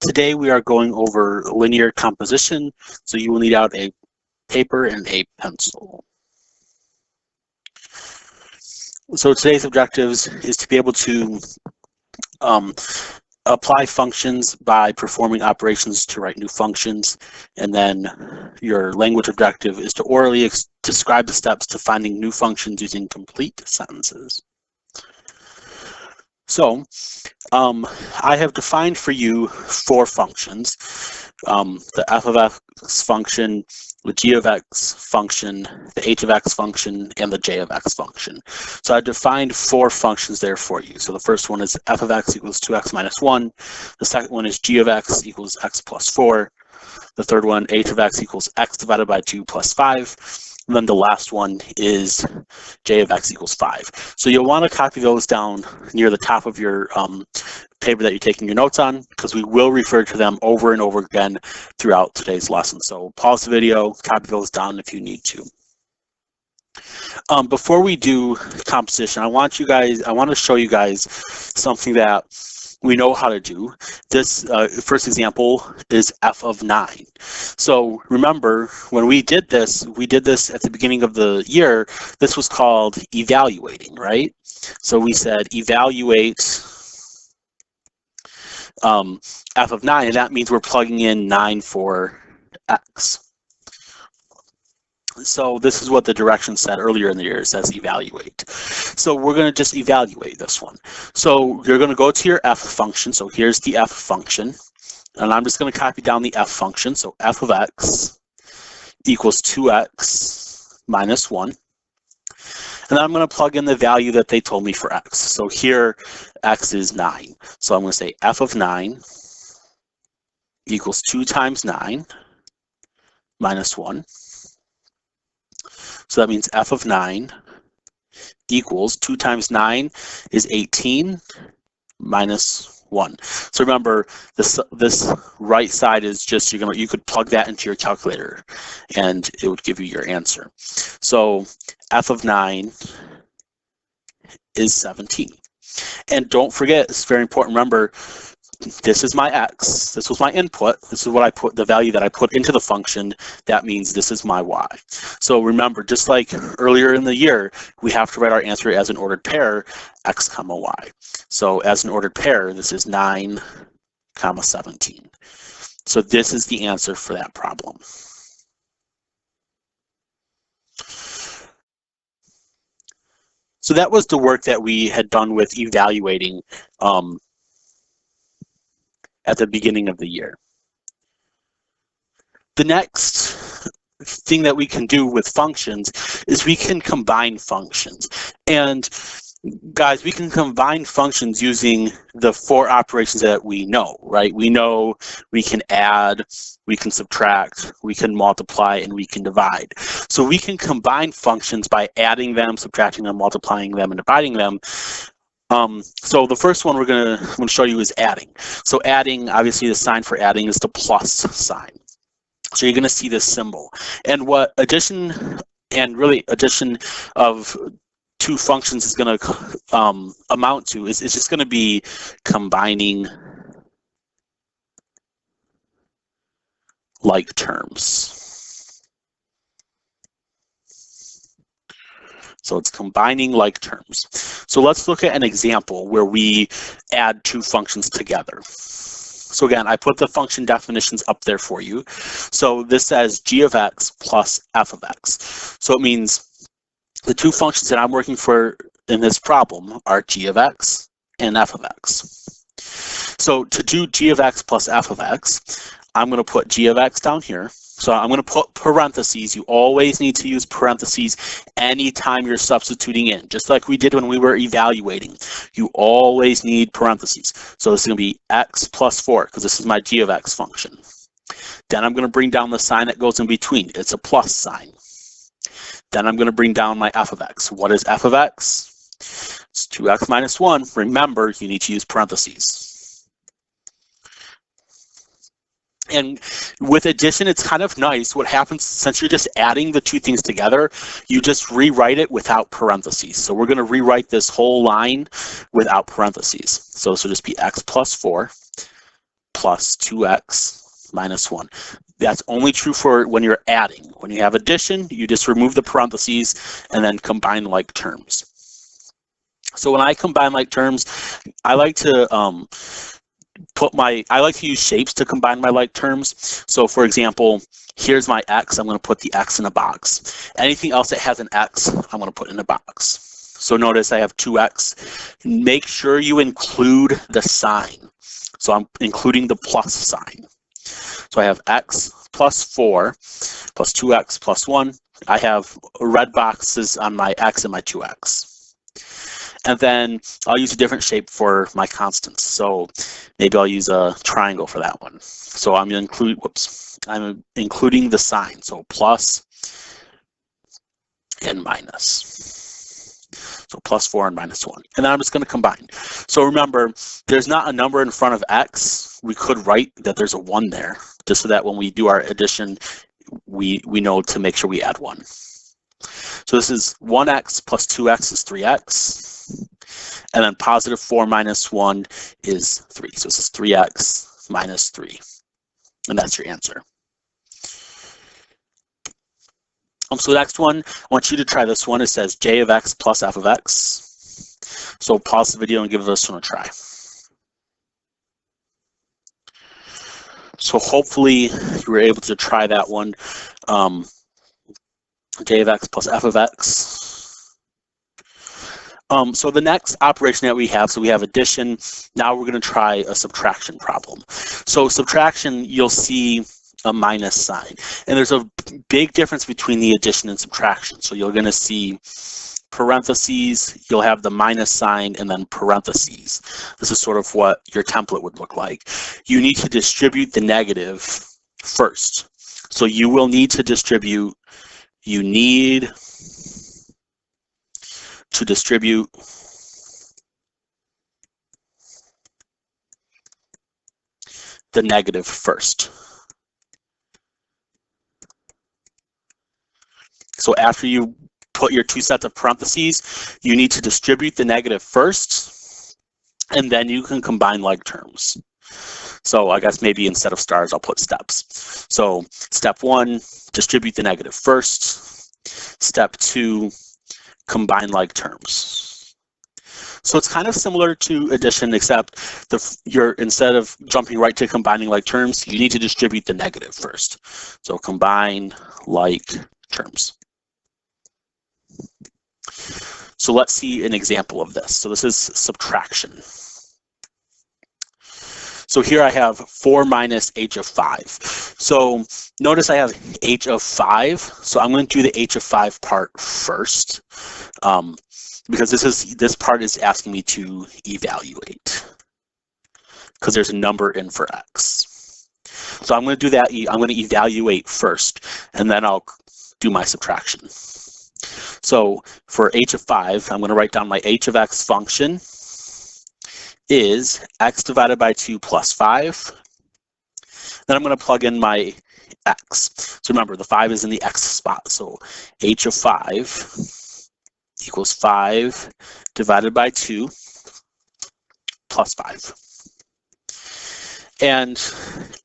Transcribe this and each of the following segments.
Today we are going over linear composition, so you will need out a paper and a pencil. So today's objectives is to be able to apply functions by performing operations to write new functions, and then your language objective is to orally describe the steps to finding new functions using complete sentences. So I have defined for you 4 functions, the f of x function, the g of x function, the h of x function, and the j of x function. So I defined 4 functions there for you. So the first one is f of x equals 2x minus 1. The second one is g of x equals x plus 4. The third one, h of x equals x divided by 2 plus 5. And then the last one is j of x equals 5. So you'll want to copy those down near the top of your paper that you're taking your notes on, because we will refer to them over and over again throughout today's lesson. So pause the video, copy those down if you need to. Before we do composition, I want to show you guys something that we know how to do. This first example is f of 9. So remember, when we did this at the beginning of the year. This was called evaluating, right? So we said evaluate f of 9, and that means we're plugging in 9 for x. So this is what the direction said earlier in the year. It says evaluate. So we're going to just evaluate this one. So you're going to go to your f function. So here's the f function. And I'm just going to copy down the f function. So f of x equals 2x minus 1. And then I'm going to plug in the value that they told me for x. So here, x is 9. So I'm going to say f of 9 equals 2 times 9 minus 1. So that means f of 9 equals 2 times 9 is 18 minus 1. So remember, this right side is just, you could plug that into your calculator and it would give you your answer. So f of 9 is 17. And don't forget, it's very important, remember, this is my x, this was my input, this is what I put, the value that I put into the function, that means this is my y. So remember, just like earlier in the year, we have to write our answer as an ordered pair, x comma y. So as an ordered pair, this is 9 comma 17. So this is the answer for that problem. So that was the work that we had done with evaluating at the beginning of the year. The next thing that we can do with functions is we can combine functions. And guys, we can combine functions using the 4 operations that we know, right? We know we can add, we can subtract, we can multiply, and we can divide. So we can combine functions by adding them, subtracting them, multiplying them, and dividing them. So the first one I'm going to show you is adding. So adding, obviously the sign for adding is the plus sign. So you're going to see this symbol. And what addition of 2 functions is going to amount to is it's just going to be combining like terms. So it's combining like terms. So let's look at an example where we add 2 functions together. So again, I put the function definitions up there for you. So this says g of x plus f of x. So it means the 2 functions that I'm working for in this problem are g of x and f of x. So to do g of x plus f of x, I'm going to put g of x down here. So I'm going to put parentheses. You always need to use parentheses anytime you're substituting in, just like we did when we were evaluating. You always need parentheses. So this is going to be x plus 4, because this is my g of x function. Then I'm going to bring down the sign that goes in between. It's a plus sign. Then I'm going to bring down my f of x. What is f of x? It's 2x minus 1. Remember, you need to use parentheses. And with addition, it's kind of nice. What happens, since you're just adding the 2 things together, you just rewrite it without parentheses. So we're going to rewrite this whole line without parentheses. So this will just be x plus 4 plus 2x minus 1. That's only true for when you're adding. When you have addition, you just remove the parentheses and then combine like terms. So when I combine like terms, I like to use shapes to combine my like terms. So for example, here's my x. I'm going to put the x in a box. Anything else that has an x, I'm going to put in a box. So notice I have 2x. Make sure you include the sign. So I'm including the plus sign. So I have x plus 4 plus 2x plus 1. I have red boxes on my x and my 2x. And then I'll use a different shape for my constants. So maybe I'll use a triangle for that one. So I'm including the sign. So plus and minus. So plus 4 and minus 1. And then I'm just going to combine. So remember, there's not a number in front of x. We could write that there's a 1 there, just so that when we do our addition, we know to make sure we add 1. So this is 1x plus 2x is 3x. And then positive 4 minus 1 is 3. So this is 3x minus 3. And that's your answer. So the next one, I want you to try this one. It says j of x plus f of x. So pause the video and give this one a try. So hopefully you were able to try that one. J of x plus f of x. So the next operation that we have, so we have addition. Now we're going to try a subtraction problem. So subtraction, you'll see a minus sign. And there's a big difference between the addition and subtraction. So you're going to see parentheses, you'll have the minus sign, and then parentheses. This is sort of what your template would look like. You need to distribute the negative first. So you will need to distribute, you need to distribute the negative first. So after you put your 2 sets of parentheses, you need to distribute the negative first, and then you can combine like terms. So I guess maybe instead of stars, I'll put steps. So step 1, distribute the negative first. Step 2, combine like terms. So it's kind of similar to addition, except instead of jumping right to combining like terms, you need to distribute the negative first. So combine like terms. So let's see an example of this. So this is subtraction. So here I have 4 minus h of 5. So notice I have h of 5. So I'm going to do the h of 5 part first, because this part is asking me to evaluate, because there's a number in for x. So I'm going to do that. I'm going to evaluate first, and then I'll do my subtraction. So for h of 5, I'm going to write down my h of x function is x divided by 2 plus 5. Then I'm going to plug in my x. So remember, the 5 is in the x spot. So h of 5 equals 5 divided by 2 plus 5. And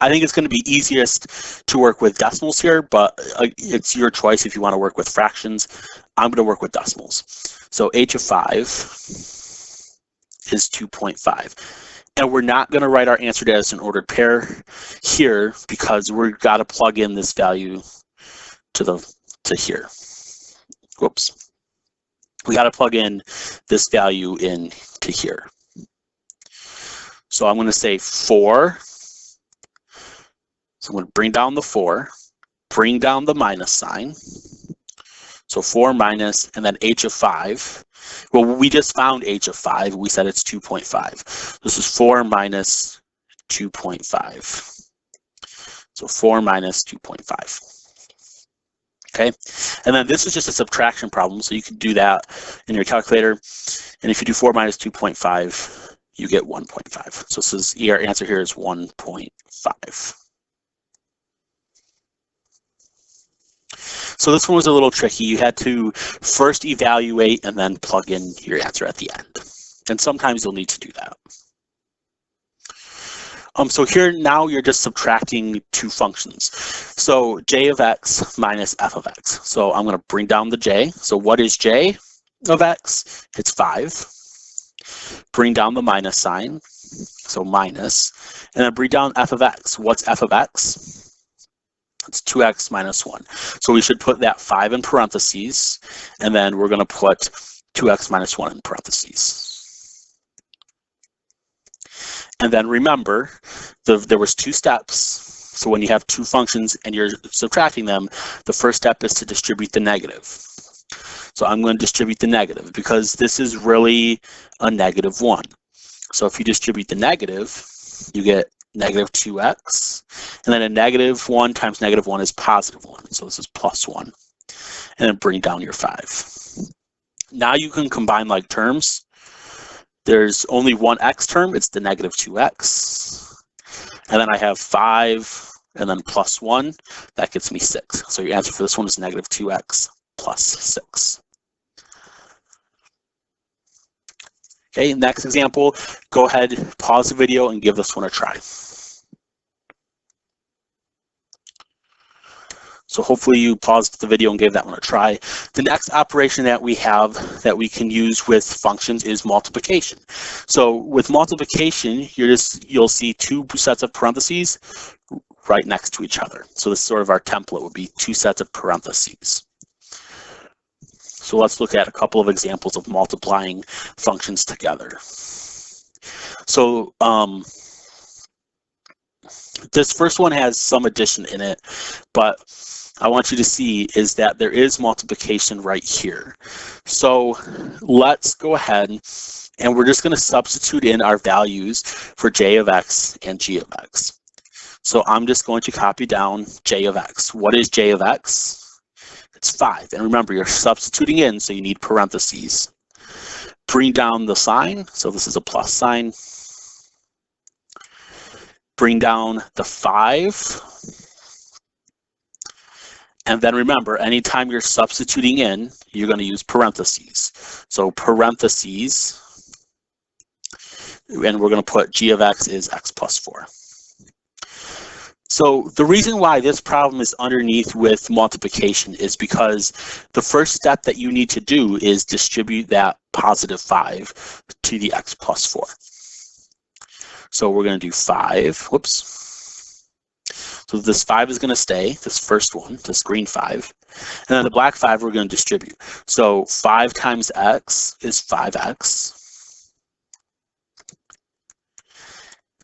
I think it's going to be easiest to work with decimals here, but it's your choice if you want to work with fractions. I'm going to work with decimals. So h of 5 is 2.5. And we're not going to write our answer as an ordered pair here, because we've got to plug in this value to here. Whoops. We got to plug in this value in to here. So I'm going to say 4. So I'm going to bring down the 4, bring down the minus sign. So 4 minus, and then h of 5. Well, we just found h of 5. We said it's 2.5. This is 4 minus 2.5. So 4 minus 2.5. Okay, and then this is just a subtraction problem, so you can do that in your calculator. And if you do 4 minus 2.5, you get 1.5. So this is, your answer here is 1.5. So this one was a little tricky. You had to first evaluate and then plug in your answer at the end. And sometimes you'll need to do that. So here now you're just subtracting two functions. So j of x minus f of x. So I'm going to bring down the j. So what is j of x? It's 5. Bring down the minus sign. So minus. And then bring down f of x. What's f of x? It's 2x minus 1. So we should put that 5 in parentheses. And then we're going to put 2x minus 1 in parentheses. And then remember, there was 2 steps. So when you have 2 functions and you're subtracting them, the first step is to distribute the negative. So I'm going to distribute the negative because this is really a negative 1. So if you distribute the negative, you get negative 2x. And then a negative 1 times negative 1 is positive 1. So this is plus 1. And then bring down your 5. Now you can combine like terms. There's only one x term, it's the negative 2x. And then I have 5 and then plus 1, that gets me 6. So your answer for this one is negative 2x plus 6. Okay, next example, go ahead, pause the video and give this one a try. So hopefully you paused the video and gave that one a try. The next operation that we have that we can use with functions is multiplication. So with multiplication, you'll see 2 sets of parentheses right next to each other. So this is sort of our template would be 2 sets of parentheses. So let's look at a couple of examples of multiplying functions together. So this first one has some addition in it, but I want you to see is that there is multiplication right here. So let's go ahead and we're just going to substitute in our values for j of x and g of x. So I'm just going to copy down j of x. What is j of x? It's 5. And remember, you're substituting in, so you need parentheses. Bring down the sign. So this is a plus sign. Bring down the 5. And then remember, anytime you're substituting in, you're going to use parentheses. So parentheses, and we're going to put g of x is x plus 4. So the reason why this problem is underneath with multiplication is because the first step that you need to do is distribute that positive 5 to the x plus 4. So we're going to do 5, whoops. So this 5 is going to stay, this first one, this green 5. And then the black 5 we're going to distribute. So 5 times x is 5x.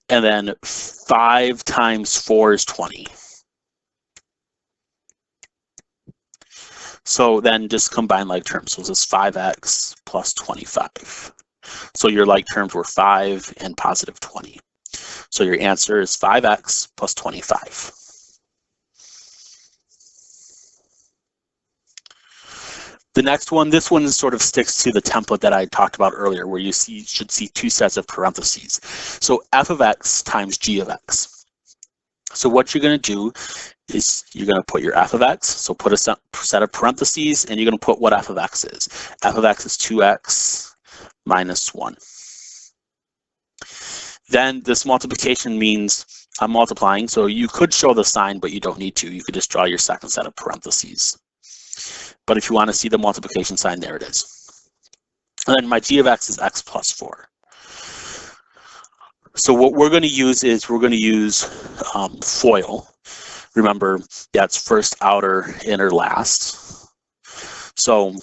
And then 5 times 4 is 20. So then just combine like terms. So this is 5x plus 25. So your like terms were 5 and positive 20. So your answer is 5x plus 25. The next one, this one sort of sticks to the template that I talked about earlier, where you should see 2 sets of parentheses. So f of x times g of x. So what you're going to do is you're going to put your f of x, so put a set of parentheses, and you're going to put what f of x is. F of x is 2x minus 1. Then this multiplication means I'm multiplying, so you could show the sign, but you don't need to. You could just draw your second set of parentheses. But if you want to see the multiplication sign, there it is. And then my g of x is x plus 4. So what we're going to use is we're going to use FOIL. Remember, that's first, outer, inner, last. So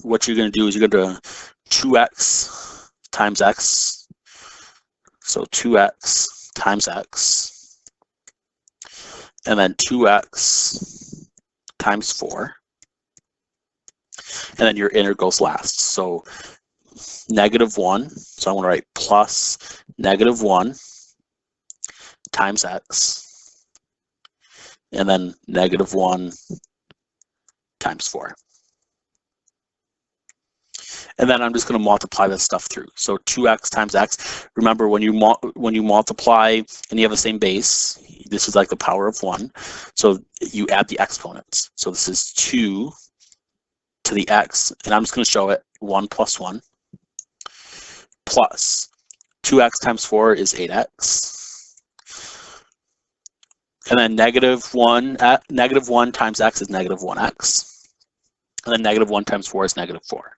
what you're going to do is you're going to 2x times x. So 2x times x, and then 2x times 4, and then your inner goes last. So negative 1, so I'm going to write plus negative 1 times x, and then negative 1 times 4. And then I'm just going to multiply this stuff through. So 2x times x. Remember, when you multiply and you have the same base, this is like the power of 1. So you add the exponents. So this is 2 to the x, and I'm just going to show it 1 plus 1 plus 2x times 4 is 8x. And then negative 1 times x is negative 1x. And then negative 1 times 4 is negative 4.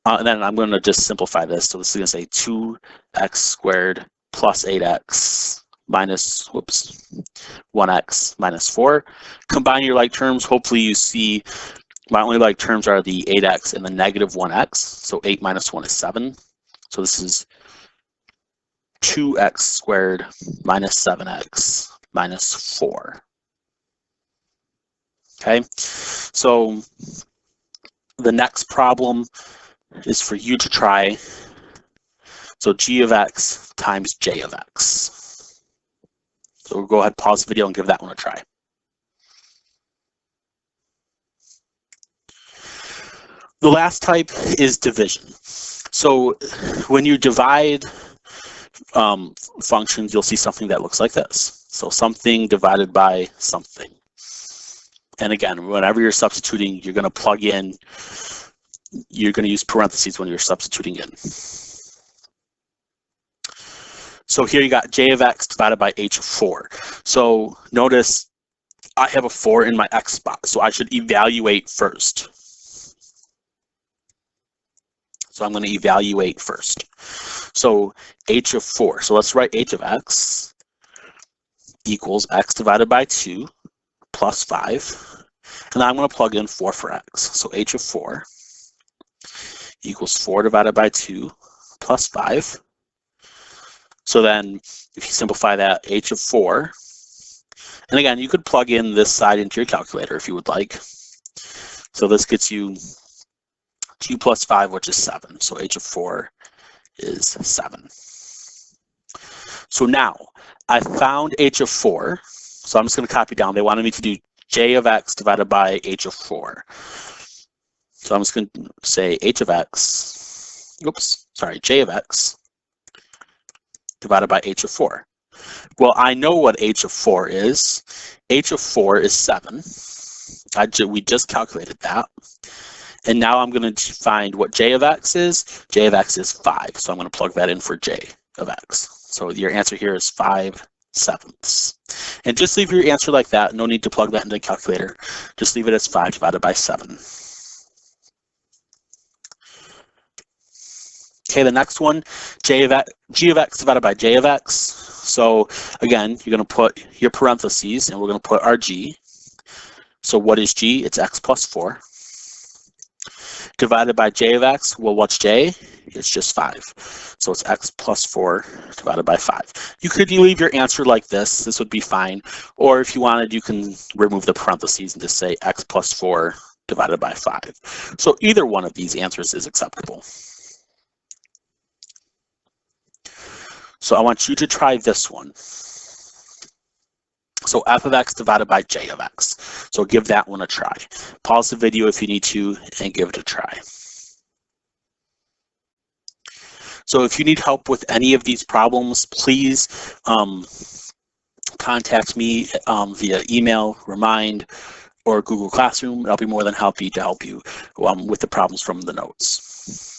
And then I'm going to just simplify this. So this is going to say 2x squared plus 8x minus, 1x minus 4. Combine your like terms. Hopefully you see my only like terms are the 8x and the negative 1x. So 8 minus 1 is 7. So this is 2x squared minus 7x minus 4. Okay, so the next problem is for you to try. So g of x times j of x. So we'll go ahead, pause the video and give that one a try. The last type is division. So when you divide functions, you'll see something that looks like this. So something divided by something. And again, whenever you're substituting, you're going to plug in, you're going to use parentheses when you're substituting in. So here you got j of x divided by h of 4. So notice I have a 4 in my x spot, so I should evaluate first. So I'm going to evaluate first. So h of 4. So let's write h of x equals x divided by 2 plus 5. And then I'm going to plug in 4 for x. So h of 4 equals 4 divided by 2 plus 5. So then if you simplify that, h of 4, and again, you could plug in this side into your calculator if you would like. So this gets you 2 plus 5, which is 7. So h of 4 is 7. So now I found h of 4. So I'm just going to copy down. They wanted me to do j of x divided by h of 4. So I'm just going to say h of x, j of x divided by h of 4. Well, I know what h of 4 is. H of 4 is 7. We just calculated that. And now I'm going to find what j of x is. J of x is 5. So I'm going to plug that in for j of x. So your answer here is 5/7. And just leave your answer like that. No need to plug that into the calculator. Just leave it as 5 divided by 7. Okay, the next one, g of x divided by j of x. So again, you're going to put your parentheses, and we're going to put our g. So what is g? It's x plus 4. Divided by j of x, well, what's j? It's just 5. So it's x plus 4 divided by 5. You could leave your answer like this. This would be fine. Or if you wanted, you can remove the parentheses and just say x plus 4 divided by 5. So either one of these answers is acceptable. So I want you to try this one. So f of x divided by j of x. So give that one a try. Pause the video if you need to and give it a try. So if you need help with any of these problems, please contact me via email, Remind, or Google Classroom. I'll be more than happy to help you with the problems from the notes.